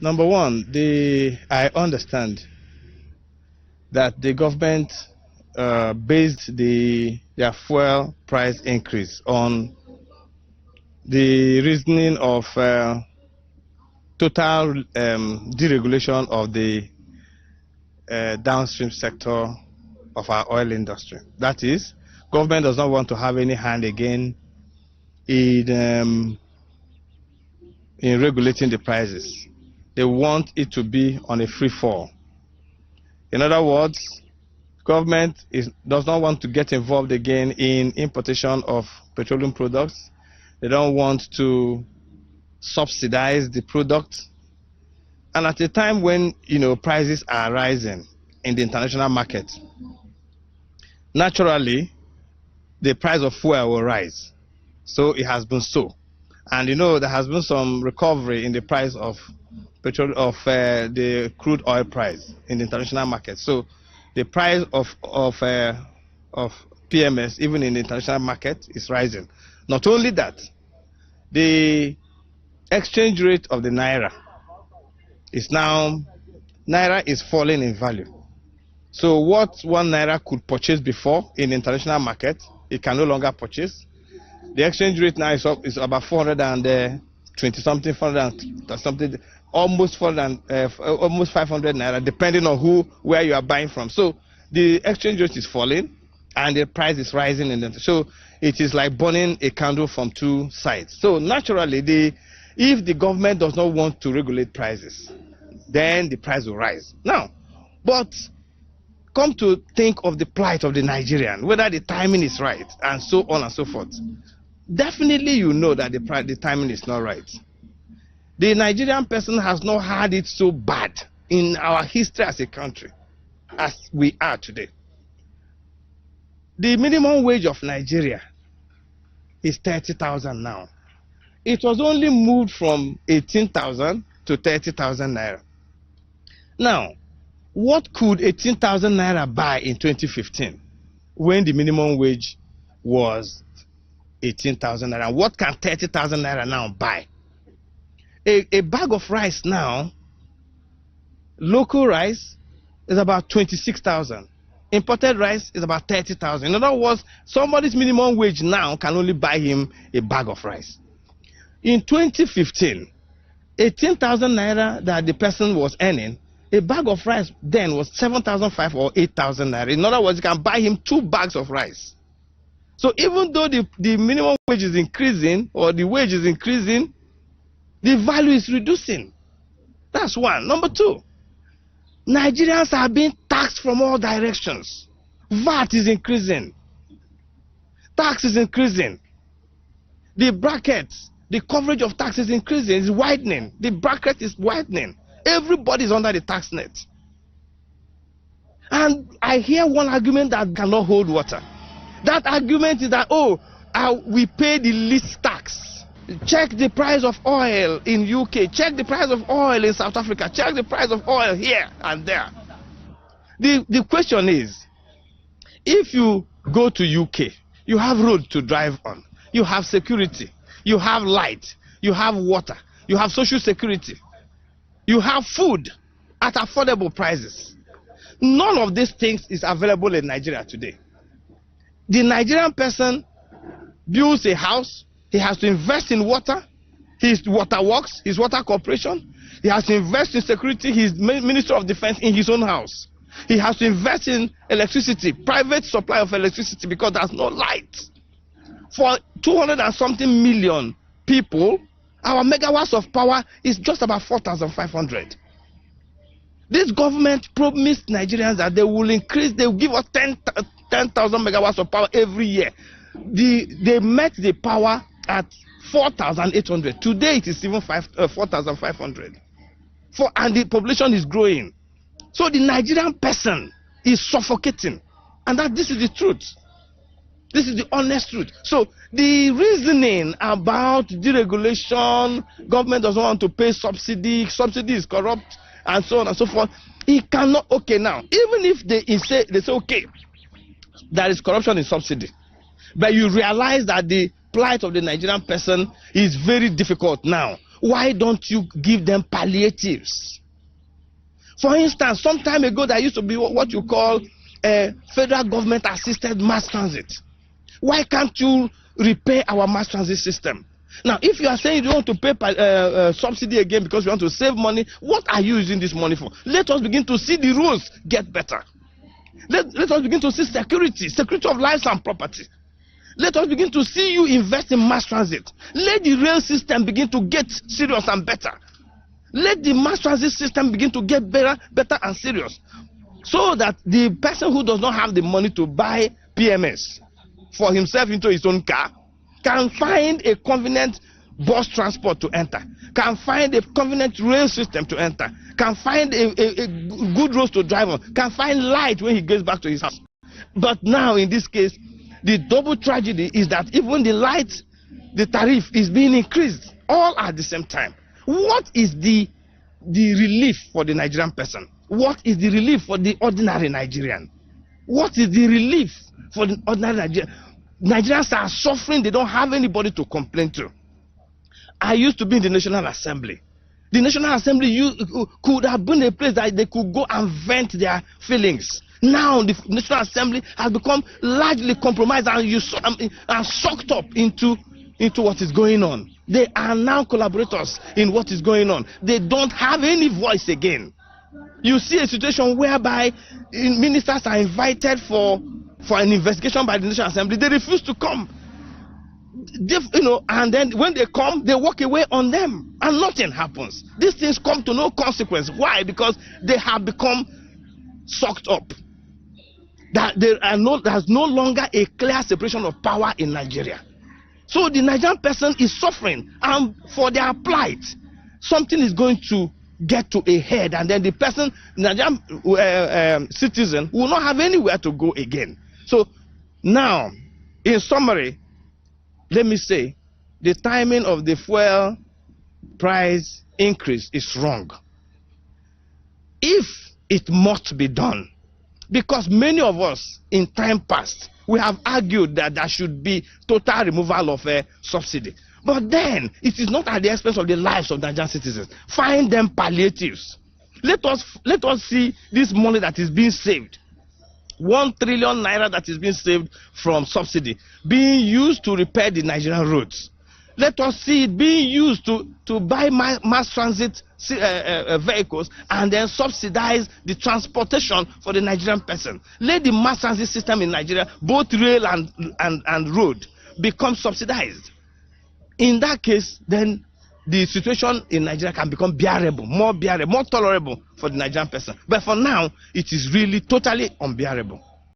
Number one, I understand that the government based their fuel price increase on the reasoning of total deregulation of the downstream sector of our oil industry. That is, government does not want to have any hand again in regulating the prices. They want it to be on a free fall. In other words, government does not want to get involved again in importation of petroleum products. They don't want to subsidize the product. And at a time when prices are rising in the international market, naturally the price of fuel will rise. So it has been so. And there has been some recovery in the price of the crude oil price in the international market. So the price of PMS, even in the international market, is rising. Not only that, the exchange rate of the naira is falling in value. So what 1 naira could purchase before in the international market, it can no longer purchase. The exchange rate now is about 420 something, 400 something, almost 500 naira, depending on where you are buying from. So the exchange rate is falling and the price is rising. So it is like burning a candle from two sides. So naturally, if the government does not want to regulate prices, then the price will rise. Now, but come to think of the plight of the Nigerian, whether the timing is right, and so on and so forth. Definitely that the timing is not right. The Nigerian person has not had it so bad in our history as a country as we are today. The minimum wage of Nigeria is 30,000 now. It was only moved from 18,000 to 30,000 naira. Now, what could 18,000 naira buy in 2015 when the minimum wage was 18,000 naira? What can 30,000 naira now buy? A bag of rice now, local rice, is about 26,000. Imported rice is about 30,000. In other words, somebody's minimum wage now can only buy him a bag of rice. In 2015, 18,000 naira that the person was earning, a bag of rice then was 7,500 or 8,000 naira. In other words, you can buy him 2 bags of rice. So even though the minimum wage is increasing, or the wage is increasing, the value is reducing. That's one. Number two, Nigerians are being taxed from all directions. VAT is increasing. Tax is increasing. The brackets, the coverage of tax is increasing, is widening. The bracket is widening. Everybody is under the tax net. And I hear one argument that cannot hold water. That argument is that, we pay the least tax. Check the price of oil in UK. Check the price of oil in South Africa. Check the price of oil here and there. The question is, if you go to UK, you have road to drive on. You have security. You have light. You have water. You have social security. You have food at affordable prices. None of these things is available in Nigeria today. The Nigerian person builds a house. He has to invest in water, his water works, his water corporation. He has to invest in security, his Minister of Defense in his own house. He has to invest in electricity, private supply of electricity, because there's no light. For 200 and something million people, our megawatts of power is just about 4,500. This government promised Nigerians that they will increase, they will give us 10,000 megawatts of power every year. They met the power at 4,800. Today it is even 4,500. And the population is growing. So the Nigerian person is suffocating. And this is the truth. This is the honest truth. So the reasoning about deregulation, government doesn't want to pay subsidy is corrupt, and so on and so forth. It cannot, now, even if they say, okay, there is corruption in subsidy, but you realize that the plight of the Nigerian person is very difficult now. Why don't you give them palliatives? For instance, some time ago there used to be what you call federal government assisted mass transit. Why can't you repair our mass transit system? Now, if you are saying you want to pay subsidy again because you want to save money, what are you using this money for? Let us begin to see the roads get better. Let us begin to see security of lives and property. Let us begin to see you invest in mass transit. Let the rail system begin to get serious and better. Let the mass transit system begin to get better and serious. So that the person who does not have the money to buy PMS for himself into his own car can find a convenient bus transport to enter, can find a convenient rail system to enter, can find a good road to drive on, can find light when he gets back to his house. But now in this case, the double tragedy is that even the light, the tariff is being increased all at the same time. What is the relief for the Nigerian person? What is the relief for the ordinary Nigerian? What is the relief for the ordinary Nigerian? Nigerians are suffering. They don't have anybody to complain to. I used to be in the National Assembly. The National Assembly could have been a place that they could go and vent their feelings. Now the National Assembly has become largely compromised and sucked up into what is going on. They are now collaborators in what is going on. They don't have any voice again. You see a situation whereby ministers are invited for an investigation by the National Assembly. They refuse to come. And then when they come, they walk away on them and nothing happens. These things come to no consequence. Why? Because they have become sucked up. There's no longer a clear separation of power in Nigeria. So the Nigerian person is suffering, and for their plight, something is going to get to a head, and then the person, Nigerian citizen, will not have anywhere to go again. So now, in summary, let me say, the timing of the fuel price increase is wrong. If it must be done, because many of us in time past, we have argued that there should be total removal of a subsidy. But then, it is not at the expense of the lives of Nigerian citizens. Find them palliatives. Let us see this money that is being saved. 1 trillion naira that is being saved from subsidy being used to repair the Nigerian roads. Let us see it being used to buy mass transit vehicles and then subsidize the transportation for the Nigerian person. Let the mass transit system in Nigeria, both rail and road, become subsidized. In that case, then the situation in Nigeria can become bearable, more tolerable for the Nigerian person. But for now, it is really totally unbearable.